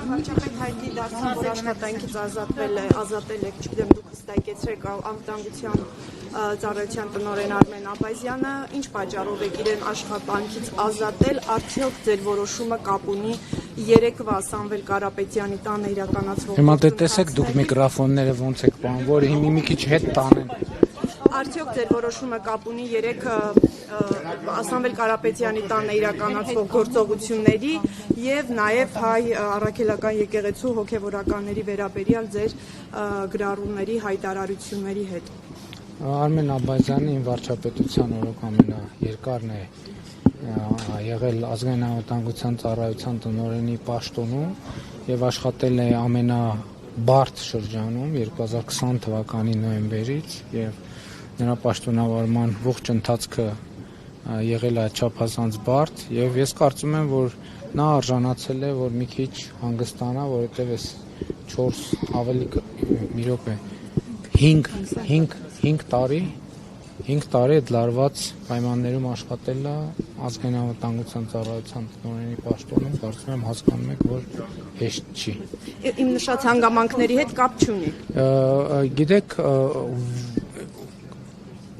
Վարչապետ հայտնի դարձավ, որ աշխատանքից ազատել եք, չգիտեմ, դուք հստակեցրեք անվտանգության ծառայության տնօրեն Արմեն Աբազյանը, ինչ պատճառով եք իրեն աշխատանքից ազատել, արդյոք ձեր որոշումը կապ ունի երեկվա Սամվել Կարապետյանի տանը իրականացվող Հիմա դե տեսեք դուք միկրոֆոնները ոնց եք բան, որ հիմա մի քիչ հետ տանեն։ Արդյոք ձեր որոշումը կապ ունի երեք Սամվել Կարապետյանի տանը իրականացվող գործողությունների եւ նաեւ հայ առաքելական եկեղեցու հոգեվորականների վերաբերյալ ձեր գրառումների հայտարարությունների հետ։ Արմեն Աբազյանը իմ վարչապետության օրոք ամենաերկարն է եղել ազգային անվտանգության ծառայության տնօրենի պաշտոնում եւ աշխատել է ամենաբարդ շրջանում 2020 թվականի նոյեմբերից եւ նրա պաշտոնավարման ողջ ընթացքը եղել է չափազանց բարդ եւ ես կարծում եմ որ նա արժանացել է որ մի քիչ հանգստանա որովհետեւ այս 4 ավելի մի րոպե 5 տարի այդ լարված պայմաններում աշխատելը ազգային անվտանգության ծառայության տնօրենի պաշտոնում կարծում եմ հասկանում եք որ հեշտ չի։ Իմ նշած հանգամանքների հետ կապ չունի։ Գիտեք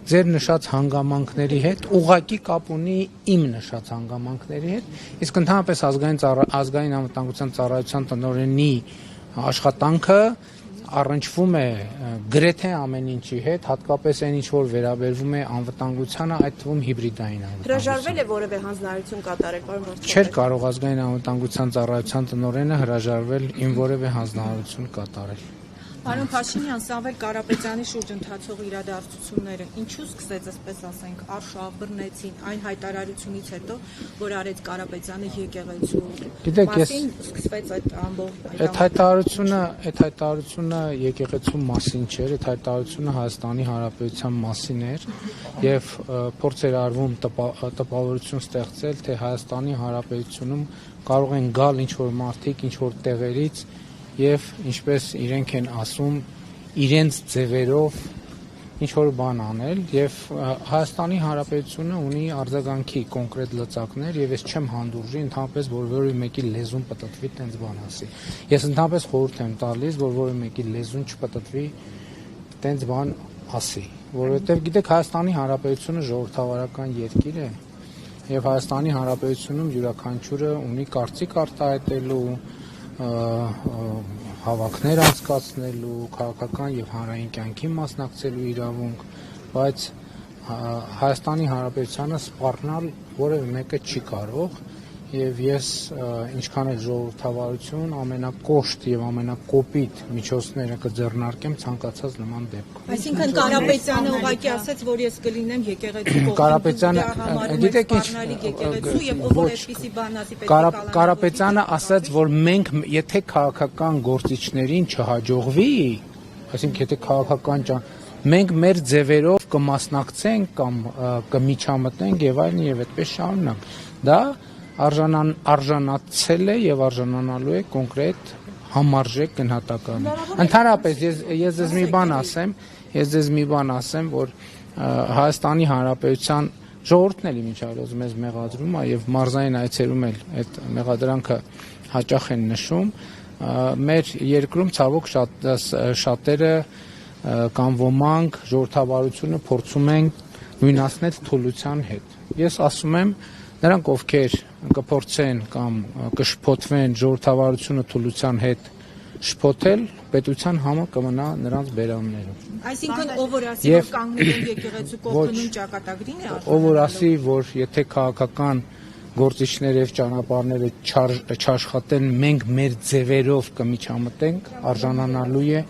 ձեր նշած հանգամանքների հետ ուղղակի կապ ունի իմ նշած հանգամանքների հետ իսկ ընդհանրապես ազգային անվտանգության ծառայության տնօրենի աշխատանքը առնչվում է գրեթե ամեն ինչի հետ, հատկապես այն ինչ որ վերաբերվում է անվտանգությանը, այդ թվում հիբրիդային անվտանգություն։ Հրաժարվել է որևէ հանձնարարություն կատարել, պարոն վարչապետ։ Չէր կարող ազգային անվտանգության ծառայության տնօրենը հրաժարվել իմ որևէ հանձնարարություն կատարել։ Պարոն Փաշինյան, Սամվել Կարապետյանի շուրջ ընթացող իրադարձությունները ինչու սկսեց, այսպես ասենք, արշավ բռնեցին այն հայտարարությունից հետո, որ արեց Կարապետյանը եկեղեցու։ Գիտեք, ես սկսվեց այդ ամբողջ այդ հայտարարությունը եկեղեցու մասին չէր, այդ հայտարարությունը Հայաստանի Հանրապետության մասին էր եւ փորձ էր արվում տպավորություն ստեղծել, թե Հայաստանի Հանրապետությունում կարող են գալ ինչ որ մարդիկ, ինչ որ տեղերից եւ ինչպես իրենք են ասում իրենց ձևերով ինչ որ բան անել եւ Հայաստանի Հանրապետությունը ունի արձագանքի կոնկրետ լծակներ եւ ես չեմ հանդուրժի ընդհանրապես որ որևէ մեկի լեզուն պտտվի տենց բան ասի։ Ես ընդհանրապես խորհուրդ եմ տալիս որ որևէ մեկի լեզուն չպտտվի տենց բան ասի, որովհետեւ գիտեք Հայաստանի Հանրապետությունը ժողովրդավարական երկիր է եւ Հայաստանի Հանրապետությունում յուրաքանչյուրը ունի կարծիք արտահայտելու հավաքներ անցկացնելու, քաղաքական եւ հանրային կյանքի մասնակցելու իրավունք, բայց Հայաստանի Հանրապետությանը սպառնալ որևէ մեկը չի կարող եւ ես ինչքան էլ ժողովրդավարություն ամենակոշտ եւ ամենակոպիտ միջոցները կձեռնարկեմ ցանկացած նման դեպքում։ Այսինքն Կարապետյանը ուղղակի ասաց, որ ես կլինեմ եկեղեցու Կարապետյանը գիտեք ինչ եկեղեցու եւ ով որ այսպիսի բան ասի պետք է Կարապետյանը ասաց, որ մենք եթե քաղաքական գործիչներին չհաջողվի, այսինքն եթե քաղաքական մենք մեր ձևերով կմասնակցենք կամ կմիջամտնենք եւ այլն եւ այդպես շարունակ։ Դա արժանացել է եւ արժանանալու է կոնկրետ համարժեք գնահատականի։ Ընդհանրապես ես ձեզ մի բան ասեմ, որ Հայաստանի Հանրապետության ժողովուրդն էլ իմիջիայլոց մեզ մեղադրում է եւ մարզային այցերում էլ այդ մեղադրանքը հաճախ են նշում։ Մեր երկրում ցավոք շատերը կամ ոմանք ժողովրդավարությունը փորձում են նույնացնել թուլության հետ։ Ես ասում եմ նրանք ովքեր կփորձեն կամ կշփոթվեն ժողովրդավարությունը թուլության հետ շփոթել, պետության համը կմնա նրանց բերաններում։ Այսինքն ով որ ասի որ կանգնում են եկեղեցու կողմնում ճակատագրին է ով որ ասի որ եթե քաղաքական գործիչները եւ ճանապարհները չաշխատեն, մենք մեր ձևերով կմիջամտենք, արժանանալու է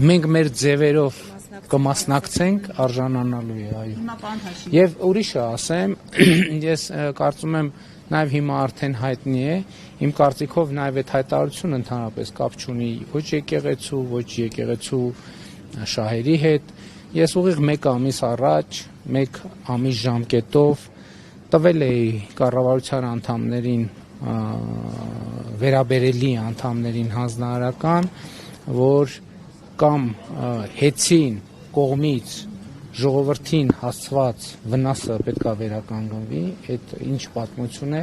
մենք մեր ձևերով կմասնակցենք արժանանալու է, այո։ Եվ ուրիշը ասեմ, ես կարծում եմ նաև հիմա արդեն հայտնի է, իմ կարծիքով նաև այդ հայտարարությունը ընդհանրապես կապ չունի ոչ եկեղեցու, ոչ եկեղեցու շահերի հետ։ Ես ուղիղ 1 ամիս առաջ, 1 ամիս ժամկետով տվել էի կառավարության անդամներին վերաբերելի անդամներին հանձնարարական, որ կամ հեցին կողմից ժողովրդին հասցված վնասը պետք է վերականգնվի, այդ ինչ պատմություն է։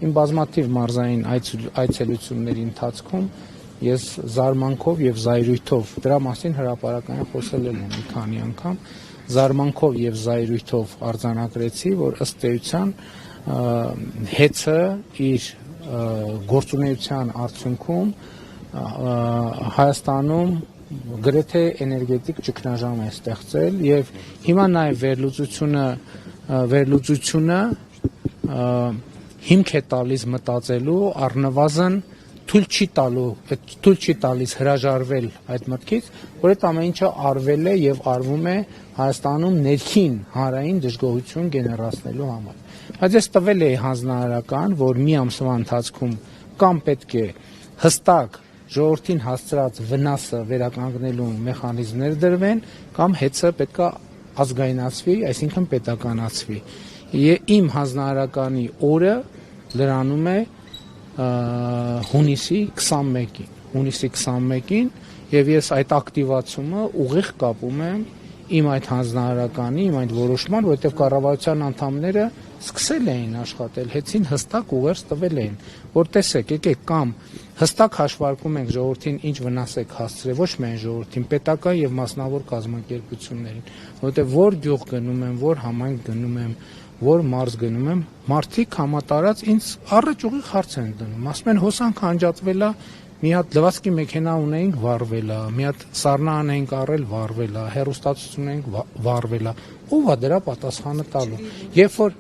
Իմ բազմաթիվ մարզային այցելությունների ընթացքում ես զարմանքով եւ զայրույթով դրա մասին հրապարակային խոսել եմ մի քանի անգամ, զարմանքով եւ զայրույթով արձանագրեցի, որ ըստ էության հեծը իր գործունեության արդյունքում Հայաստանում գրեթե էներգետիկ ճգնաժամ է ստեղծել եւ հիմա նաեւ վերլուծությունը հիմք է տալիս մտածելու առնվազն թույլ չի տալիս հրաժարվել այդ մտքից, որ այդ ամեն ինչը արվել է եւ արվում է Հայաստանում ներքին հանրային դժգոհություն գեներացնելու համար։ Բայց ես տվել էի հանձնարարական, որ մի ամսվա ընթացքում կամ պետք է հստակ ժողովրդին հասցրած վնասը վերականգնելու մեխանիզմներ դրվեն, կամ հեծը պետք է ազգայնացվի, այսինքն պետականացվի։ Իմ հանձնարարականի օրը լրանում է հունիսի 21-ին, եւ ես այդ ակտիվացումը ուղիղ կապում եմ իմ այդ հանձնարարականի, իմ այդ որոշման, որովհետեւ կառավարության անդամները սկսել էին աշխատել, հեցին հստակ ուղերձ տվել էին, որ տեսեք, եկեք կամ հստակ հաշվարկում ենք ժողովրդին ինչ վնաս եք հասցրել, ոչ միայն ժողովրդին, պետական եւ մասնավոր կազմակերպություններին, որովհետեւ որ գյուղ գնում եմ, որ համայնք գնում եմ, որ մարզ գնում եմ, մարդիկ համատարած ինձ առաջ ուղիղ հարց են դնում, ասում են հոսանք անջատվել է, մի հատ լվացքի մեքենա ունեինք, վառվել է, մի հատ սառնան էինք առել, վառվել է, հեռուստացույց ունեինք, վառվել է, ով է դրա պատասխանը տալու։ Երբ որ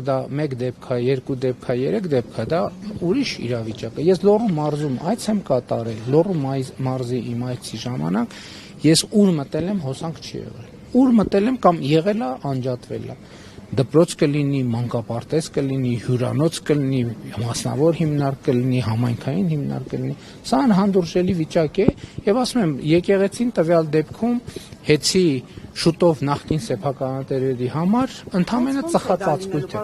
դա 1 դեպք է, 2 դեպք է, 3 դեպք է, դա ուրիշ իրավիճակ է։ Ես Լոռու մարզում այց եմ կատարել, Լոռու մարզի իմ այցի ժամանակ ես ուր մտել եմ, հոսանք չի եղել։ Ուր մտել եմ կամ եղել է, անջատվել է։ Դպրոց կլինի, մանկապարտեզ կլինի, հյուրանոց կլինի, մասնավոր հիմնարկ կլինի, համայնքային հիմնարկ կլինի։ Սա անհանդուրժելի վիճակ է եւ ասում եմ, եկեղեցին տվյալ դեպքում հեծի շուտով նախկին սեփականատերերի համար ընդամենը ծխածածկույթ է։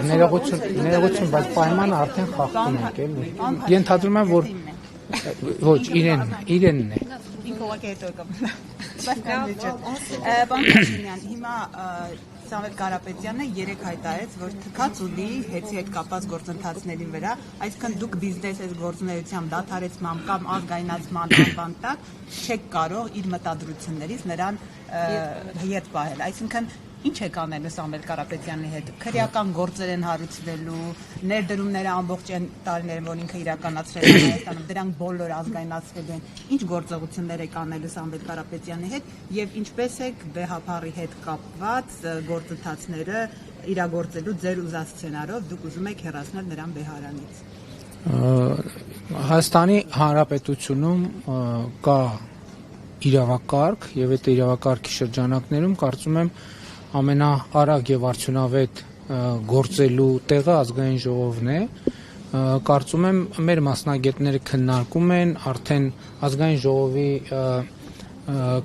Ներողություն, բայց պայմանը արդեն խախտում ենք, էլի։ Ենթադրում եմ, որ ոչ, իրենն է։ Պարոն Փաշինյան, հիմա Սամվել Կարապետյանը երեք հայտարարեց, որ թքած ունի հեծի հետ կապված գործընթացների վրա, այսինքն դուք բիզնես այս գործունեությամբ դադարեցման կամ ազգայնացման անվան տակ չեք կարող իր մտադրություններից նրան հետ պահել, այսինքն ինչ եք անելու Սամվել Կարապետյանի հետ, քրեական գործեր են հարուցվելու, ներդրումները ամբողջ տարիներն, որ ինքը իրականացրել է Հայաստանում, դրանք բոլորը ազգայնացվելու են, ինչ գործողություններ եք անելու Սամվել Կարապետյանի հետ եւ ինչպես եք Բեհափարի հետ կապված գործընթացները իրագործելու ձեր ուզած սցենարով դուք ուզում եք հեռացնել նրան Բեհարանից։ Հայաստանի Հանրապետությունում կա իրավակարգ եւ այդ իրավակարգի շրջանակներում կարծում եմ ամենաարագ եւ արդյունավետ գործելու տեղը ազգային ժողովն է, կարծում եմ մեր մասնագետները քննարկում են արդեն ազգային ժողովի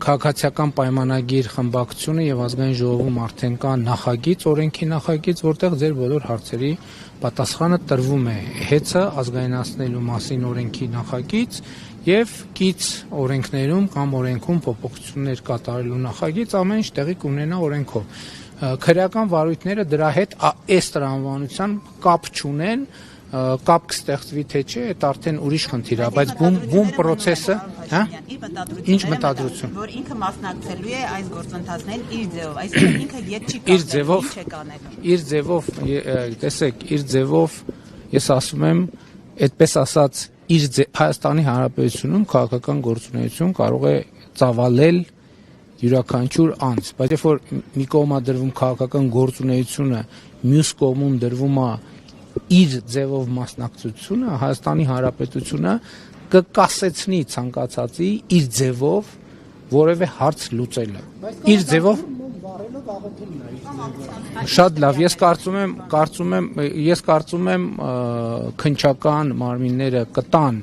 քաղաքացիական պայմանագիր խմբակցությունը եւ ազգային ժողովում արդեն կա նախագիծ, օրենքի նախագիծ, որտեղ ձեր բոլոր հարցերի պատասխանը տրվում է հեծը ազգայնացնելու մասին օրենքի նախագիծ եւ կից օրենքներում կամ օրենքում փոփոխություններ կատարելու նախագիծ ամեն ինչ տեղի կունենա օրենքով։ Քրեական վարույթները դրա հետ այս տրամաբանության կապ չունեն, կապ կստեղծվի թե չէ, այդ արդեն ուրիշ խնդիր է, բայց բում process-ը, հա? Ինչ մտադրություն։ Որ ինքը մասնակցելու է այս գործընթացներին իր ձևով, այսինքն ինքը յետ չի կազմելու, ինչ է կանելու։ Իր ձևով, տեսեք, իր ձևով ես ասում եմ, այդպես ասած Հայաստանի Հանրապետությունում քաղաքական գործունեություն կարող է ծավալել յուրաքանչյուր անձ, բայց երբ որ մի կողմ է դրվում քաղաքական գործունեությունը, մյուս կողմում դրվում է իր ձևով մասնակցությունը, Հայաստանի Հանրապետությունը կկասեցնի ցանկացածի իր ձևով որևէ հարց լուծելը։ Իր ձևով շատ լավ, ես կարծում եմ քննչական մարմինները կտան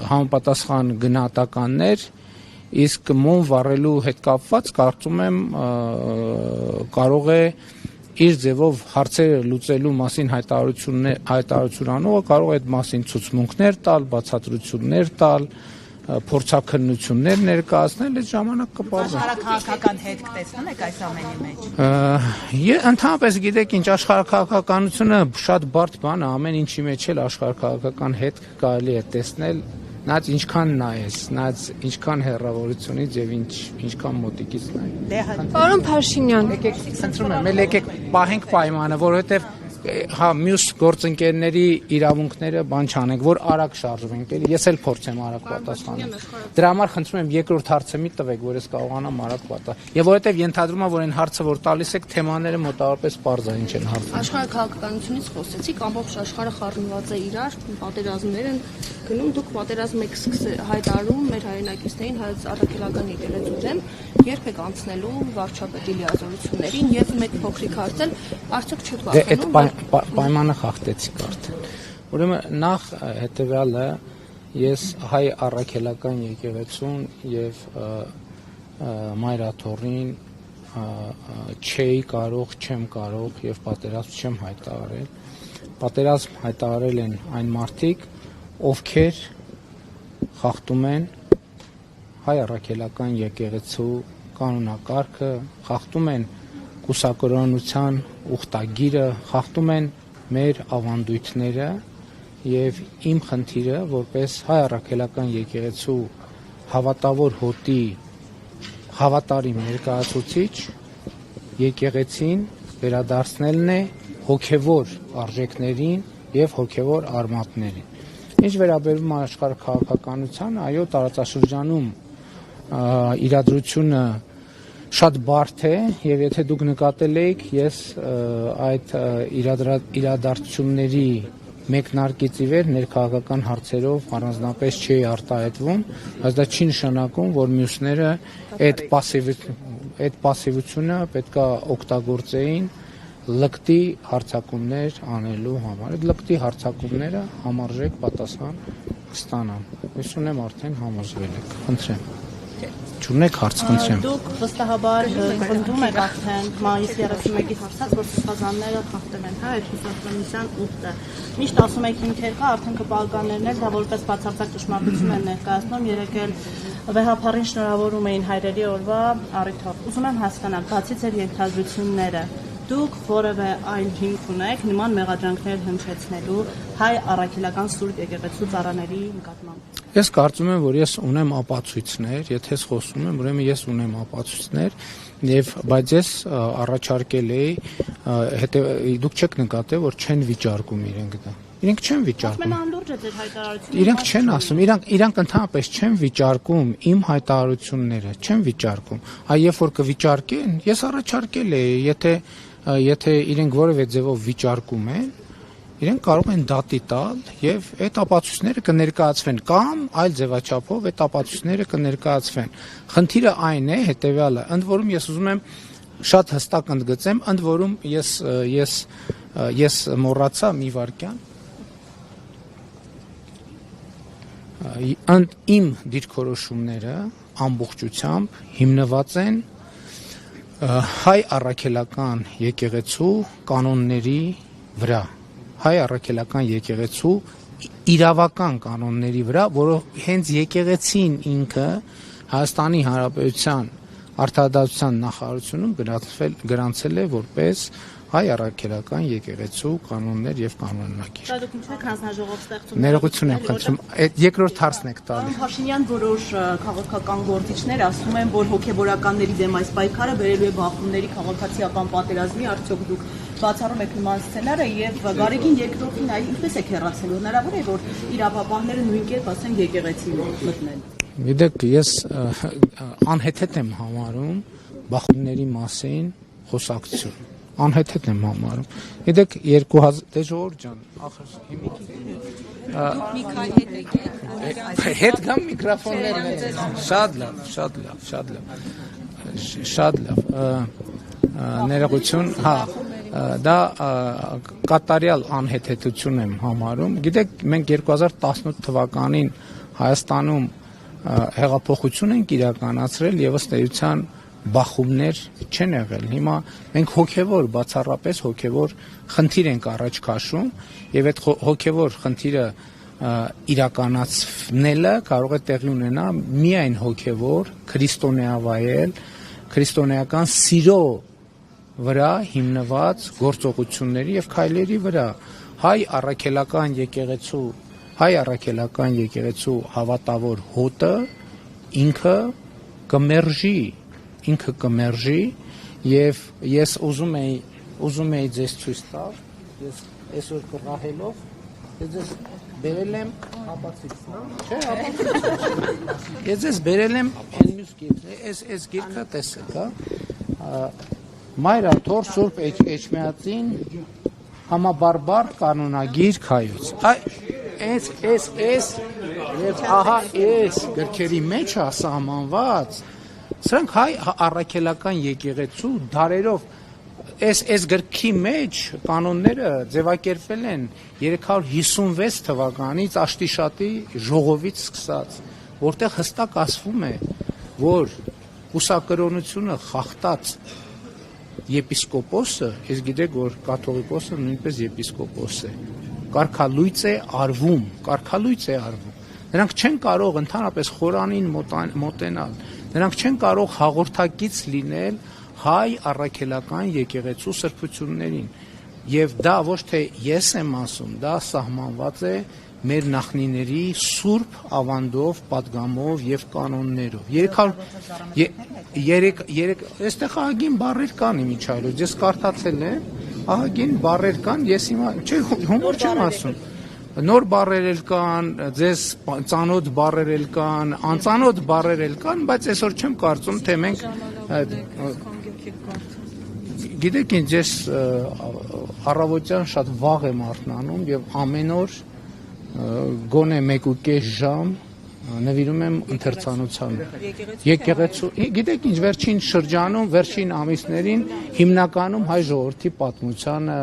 համապատասխան գնահատականներ, իսկ մոմ վառելու հետ կապված կարծում եմ կարող է իր ձևով հարցերը լուծելու մասին հայտարարություն անողը կարող է այդ մասին ցուցմունքներ տալ, բացատրություններ տալ, փորձաքննություններ ներկայացնել, այդ ժամանակ կպարզվի։ Աշխարհաքաղաքական հետք տեսնում եք այս ամենի մեջ։ Ընդհանրապես գիտեք ինչ, աշխարհաքաղաքականությունը շատ բարդ բան է, ամեն ինչի մեջ էլ աշխարհաքաղաքական հետք կարելի է տեսնել, նայած ինչքան նայես, նայած ինչքան հեռավորությունից եւ ինչքան մոտիկից նայես։ Պարոն Փաշինյան, Եկեք, խնդրում եմ, եկեք պահենք պայմանը, որովհետեւ մյուս գործընկերների իրավունքները բան չանենք, որ արագ շարժվենք, էլի ես էլ փորձեմ արագ պատասխանել։ Դրա համար խնդրում եմ երկրորդ հարցը մի տվեք, որ ես կարողանամ արագ պատասխանել։ Եվ որովհետև ենթադրում եմ, որ այն հարցը, որ տալիս եք, թեմաները մոտավորապես պարզ են, ինչ են հարցը։ Աշխարհաքաղաքականությունից խոսեցիք, ամբողջ աշխարհը խառնված է իրար, պատերազմներ են գնում, դուք պատերազմ եք հայտարարում մեր հայրենակիցներին հայոց առաքելական եկեղեցու դեմ, երբ եք անցնելու վարչապետի լիազորություններին եւ մեկ փոքրիկ հարց էլ արդյոք չեք վախենում պայմանը խախտեցիք արդեն։ Ուրեմն նախ հետեւյալը ես հայ առաքելական եկեղեցուն եւ մայրաթոռին չեմ կարող եւ պատերազմ չեմ հայտարարել։ Պատերազմ հայտարարել են այն մարդիկ, ովքեր խախտում են հայ առաքելական եկեղեցու կանոնակարգը, խախտում են կուսակրոնության ուխտագիրը, խախտում են մեր ավանդույթները եւ իմ խնդիրը որպես հայ առաքելական եկեղեցու հավատավոր հոտի հավատարիմ ներկայացուցիչ եկեղեցին վերադարձնելն է հոգեվոր արժեքներին եւ հոգեվոր արմատներին։ Ինչ վերաբերում է աշխարհաքաղաքականությանը, այո, տարածաշրջանում իրադրությունը շատ բարդ է եւ եթե դուք նկատել եք, ես այդ իրադարձությունների մեկնարկից ի վեր ներքաղաքական հարցերով առանձնապես չի արտահայտվում, բայց դա չի նշանակում, որ մյուսները այդ պասիվությունը պետքա օգտագործեին լկտի հարցակումներ անելու համար։ Այդ լկտի հարցակումները համարժեք պատասխան կստանան։ Ես ունեմ արդեն համոզվել եք։ Խնդրեմ։ Չունեք հարց, խնդրեմ։ Դուք վստահաբար ընդդում եք արդեն մայիսի 31-ից հասած, որ սպազանները խախտել են, հա, այդ հուսադրության ուխտը։ Միշտ ասում եք հիմքեր կա, արդեն կպալկաներն էլ դա որպես բացարձակ ճշմարտություն են ներկայացնում, երեկ էլ վեհապարին շնորհավորում էին հայրերի օրվա առիթով։ Ուզում եմ հասկանալ, բացի ձեր ենթադրությունները, դուք որևէ այլ հիմք ունեք նման մեղադրանքներ հնչեցնելու հայ առաքելական սուրբ եկեղեցու ծառաների նկատմամբ։ Ես կարծում եմ, որ ես ունեմ ապացույցներ, եթե ես խոսում եմ, ուրեմն ես ունեմ ապացույցներ, բայց ես առաջարկել էի, դուք չեք նկատել, որ չեն վիճարկում իրենք դա։ Իրենք չեն վիճարկում։ Ամենանդուրջ է ձեր հայտարարությունը։ Իրենք չեն ասում, իրանք ընդհանրապես չեն վիճարկում իմ հայտարարությունները, չեն վիճարկում։ Այ երբ որ կվիճարկեն, ես առաջարկել էի, եթե իրենք որևէ ձևով վիճարկում են, իրենք կարող են դատի տալ եւ այդ ապացույցները կներկայացվեն կամ այլ ձևաչափով այդ ապացույցները կներկայացվեն։ Խնդիրը այն է հետեւյալը, ընդ որում ես ուզում եմ շատ հստակ ընդգծեմ, ընդ որում ես մոռացա մի վարքյան իմ դիրքորոշումները ամբողջությամբ հիմնված են հայ առաքելական եկեղեցու կանոնների վրա, հայ առաքելական եկեղեցու իրավական կանոնների վրա, որով հենց եկեղեցին ինքը Հայաստանի Հանրապետության Արդարադատության նախարարությունում գրանցել է որպես հայ առաքելական եկեղեցու կանոններ եւ կանոնագիր։ Դա դուք ինչու եք հանձնաժողով ստեղծում։ Ներողություն եմ խնդրում, այդ երկրորդ հարցն եք տալի։ Փաշինյան որոշ քաղաքական գործիչներ ասում են, որ հոգեբորականների դեմ այս պայքարը բերելու է բախումների քաղաքացիական պատերազմի, արդյոք դուք բացառում եք նման սցենարը եւ Գարեգին երկրորդին այ ինչպես եք հեռացել, հնարավոր է որ իրավաբանները նույն կերպ ասեն եկեղեցի մտնել։ Գիտեք, ես անհեթեթ եմ համարում բախումների մասին խոսակցություն։ Անհեթեթ եմ համարում։ Գիտեք 2000 դե ժողովուրդ ջան, ախր հիմիկի հետ գամ միկրոֆոններն շատ լավ ներողություն, հա, դա կատարյալ անհեթեթություն եմ համարում։ Գիտեք, մենք 2018 թվականին Հայաստանում հեղափոխություն ենք իրականացրել եւ ըստ էության բախումներ չեն եղել։ Հիմա մենք հոգևոր, բացառապես հոգևոր խնդիր ենք առաջ քաշում եւ այդ հոգևոր խնդիրը իրականացնելը կարող է տեղի ունենալ միայն հոգևոր, քրիստոնեավայել, քրիստոնեական սիրո վրա հիմնված գործողությունների եւ քայլերի վրա հայ առաքելական եկեղեցու հավատավոր հոտը ինքը կմերժի եւ ես ուզում եի ձեզ ցույց տալ, ես այսօր կռահելով ես բերել եմ ապացույցն, չէ, ապացույց։ Ես ձեզ բերել եմ այն մյուս գիրքը, այս գիրքը տեսեք, հա։ Մայրա Թոր Սուրբ Էջմիածին համաբարբար կանոնագիր քայոց։ Այս եւ ահա այս գրքերի մեջ է սահմանված։ Սրանք հայ առաքելական եկեղեցու դարերով այս գրքի մեջ կանոնները ձևակերպվել են 356 թվականից Աշտիշատի ժողովից սկսած, որտեղ հստակ ասվում է, որ ուսակրոնությունը խախտած եպիսկոպոսը, ես գիտեք, որ կաթողիկոսը նույնպես եպիսկոպոս է, կարգալույծ է արվում։ Նրանք չեն կարող ընդհանրապես խորանին մոտենալ, նրանք չեն կարող հաղորդակից լինել հայ առաքելական եկեղեցու սրբություններին, եւ դա ոչ թե ես եմ ասում, դա սահմանված է մեր նախնիների սուրբ ավանդով, պատգամով եւ կանոններով։ 300 այստեղ ահագին բառեր կան իմիջայլոց, ես կարդացել եմ, ահագին բառեր կան, ես հիմա չէ հումոր չեմ ասում։ Նոր բառեր էլ կան, ձեզ ծանոթ բառեր էլ կան, անծանոթ բառեր էլ կան, բայց այսօր չեմ կարծում, թե մենք գիտեք ինչ, ես առավոտյան շատ վաղ եմ արթնանում եւ ամեն օր գոնե 1.5 ժամ նվիրում եմ ընթերցանությանը։ Եկեղեցու, գիտեք ինչ, վերջին շրջանում, վերջին ամիսներին հիմնականում հայ ժողովրդի պատմությանը,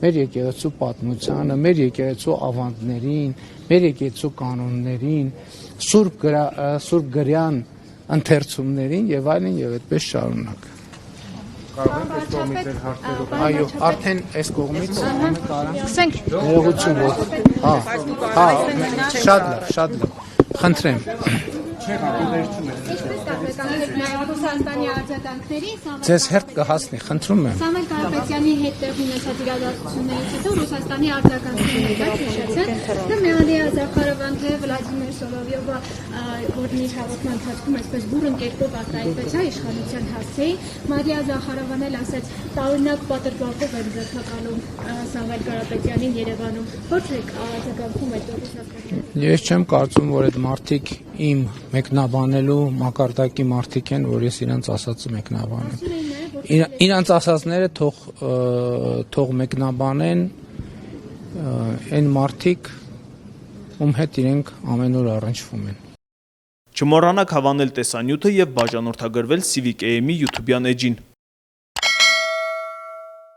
մեր եկեղեցու պատմությանը, մեր եկեղեցու ավանդներին, մեր եկեղեցու կանոններին, սուրբ գրյան ընթերցումներին եւ այլն եւ այդպես շարունակ։ Կարող եք այս կողմից էլ հարցերով։ Այո, արդեն այս կողմից Սկսենք։ ներողություն որ։ Շատ լավ։ Խնդրեմ։ Ձեզ հերթ կհասնի, խնդրում եմ։ Սամվել Կարապետյանի հետ տեղի ունեցած իրադարձություններից հետո Ռուսաստանի արտագաղթությունների հետ հիշեցել, թե Մելանիա Զախարովան, թե Վլադիմիր Սոլովյովը, որն իր հաղորդման ընթացքում այսպես բուրըն կերպով արտահայտվեց իշխանության հասցեին, Մարիա Զախարովան էլ ասաց, տարօրինակ պատրվակով են ձգտակալում Սամվել Կարապետյանին Երևանում։ Ոչ եք արձագանքում այդ Ռուսաստանի։ Ես չեմ կարծում, որ այդ մարդիկ իմ մեկնաբանելու մակարդակի մարդիկ են, որ ես իրանց ասածը մեկնաբանեմ։ Իրանց ասածները թող մեկնաբանեն այն մարդիկ, ում հետ իրենք ամեն օր առնչվում են։ Չմոռանաք հավանել տեսանյութը եւ բաժանորդագրվել Civic AM-ի YouTube-յան էջին։